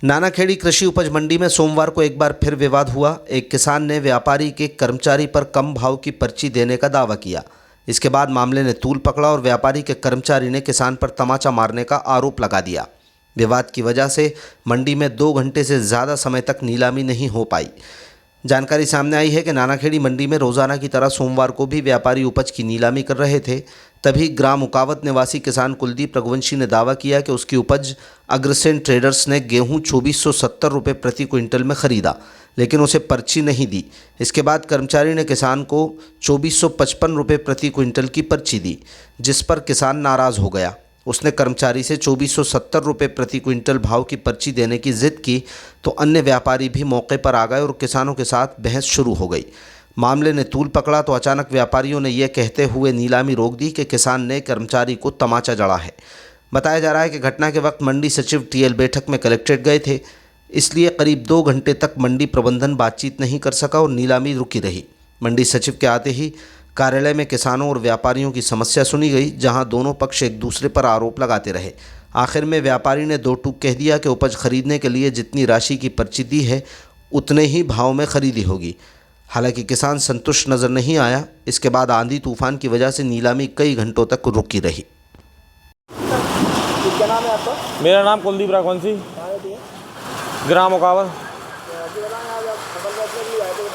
नानाखेड़ी कृषि उपज मंडी में सोमवार को एक बार फिर विवाद हुआ। एक किसान ने व्यापारी के कर्मचारी पर कम भाव की पर्ची देने का दावा किया। इसके बाद मामले ने तूल पकड़ा और व्यापारी के कर्मचारी ने किसान पर तमाचा मारने का आरोप लगा दिया। विवाद की वजह से मंडी में 2 घंटे से ज़्यादा समय तक नीलामी नहीं हो पाई। जानकारी सामने आई है कि नानाखेड़ी मंडी में रोज़ाना की तरह सोमवार को भी व्यापारी उपज की नीलामी कर रहे थे। तभी ग्राम उकावत निवासी किसान कुलदीप रघुवंशी ने दावा किया कि उसकी उपज अग्रसेन ट्रेडर्स ने गेहूं 2470 रुपये प्रति क्विंटल में ख़रीदा, लेकिन उसे पर्ची नहीं दी। इसके बाद कर्मचारी ने किसान को 2455 रुपये प्रति क्विंटल की पर्ची दी, जिस पर किसान नाराज़ हो गया। उसने कर्मचारी से 2470 रुपये प्रति क्विंटल भाव की पर्ची देने की जिद की तो अन्य व्यापारी भी मौके पर आ गए और किसानों के साथ बहस शुरू हो गई। मामले ने तूल पकड़ा तो अचानक व्यापारियों ने यह कहते हुए नीलामी रोक दी कि किसान ने कर्मचारी को तमाचा जड़ा है। बताया जा रहा है कि घटना के वक्त मंडी सचिव टीएल बैठक में कलेक्ट्रेट गए थे, इसलिए करीब 2 घंटे तक मंडी प्रबंधन बातचीत नहीं कर सका और नीलामी रुकी रही। मंडी सचिव के आते ही कार्यालय में किसानों और व्यापारियों की समस्या सुनी गई, जहां दोनों पक्ष एक दूसरे पर आरोप लगाते रहे। आखिर में व्यापारी ने 2 टूक कह दिया कि उपज खरीदने के लिए जितनी राशि की पर्ची दी है उतने ही भाव में खरीदी होगी। हालांकि किसान संतुष्ट नजर नहीं आया। इसके बाद आंधी तूफान की वजह से नीलामी कई घंटों तक रुकी रही। क्या नाम है आपका? मेरा नाम कुलदीप रघुवंशी, ग्राम उकावत।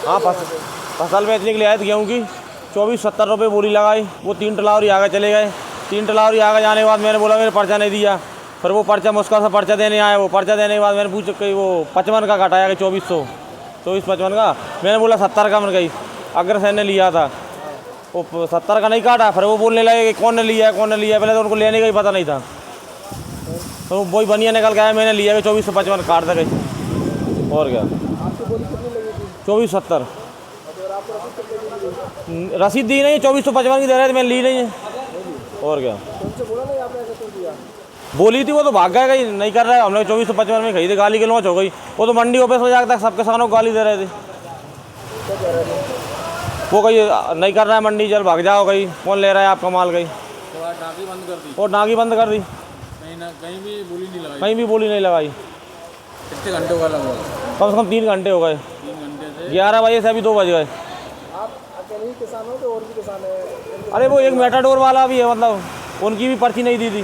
हाँ, फसल बेचने के लिए आए थे गेहूँ की। 2470 रुपये बोली लगाई। वो 3 टलावरी आगे चले गए। 3 टलावरी आगे जाने के बाद मैंने बोला मेरे पर्चा नहीं दिया। फिर वो पर्चा मुश्किल से पर्चा देने आया। वो पर्चा देने के बाद मैंने पूछा कि वो 55 का घटाया कि 2455 का। मैंने बोला 70 का मिल गई। अग्रसेन ने लिया था, वो 70 का नहीं काटा। फिर वो बोलने लगे कि कौन ने लिया है, कौन ने लिया है। पहले तो उनको लेने का ही पता नहीं था, तो वही बनिया निकल के आया। मैंने लिया कि 2455 काट दे गई। और क्या, 2470 रसीद दी नहीं, 2455 की दे रहे थे, मैंने ली नहीं है। और क्या, बोली थी वो तो भाग गया, कहीं नहीं कर रहा है। हम लोग 2455 में खरीदे, गाली गलौच हो गई। वो तो मंडी ऑफिस में जाकर सब किसानों को गाली दे रहे थे। वो कहीं नहीं कर रहा है मंडी, जल भाग जाओ, कहीं कौन ले रहा है आपका माल, कहीं और नागी बंद कर दी। कहीं भी बोली नहीं लगाई। कितने घंटे हुआ लगभग? कम से कम 3 घंटे हो गए। 3 घंटे से 11 बजे से अभी 2 बज गए। आप अकेले ही किसान हो कि और भी किसान है? अरे वो एक मेटाडोर वाला भी है, मतलब उनकी भी पर्ची नहीं दी थी।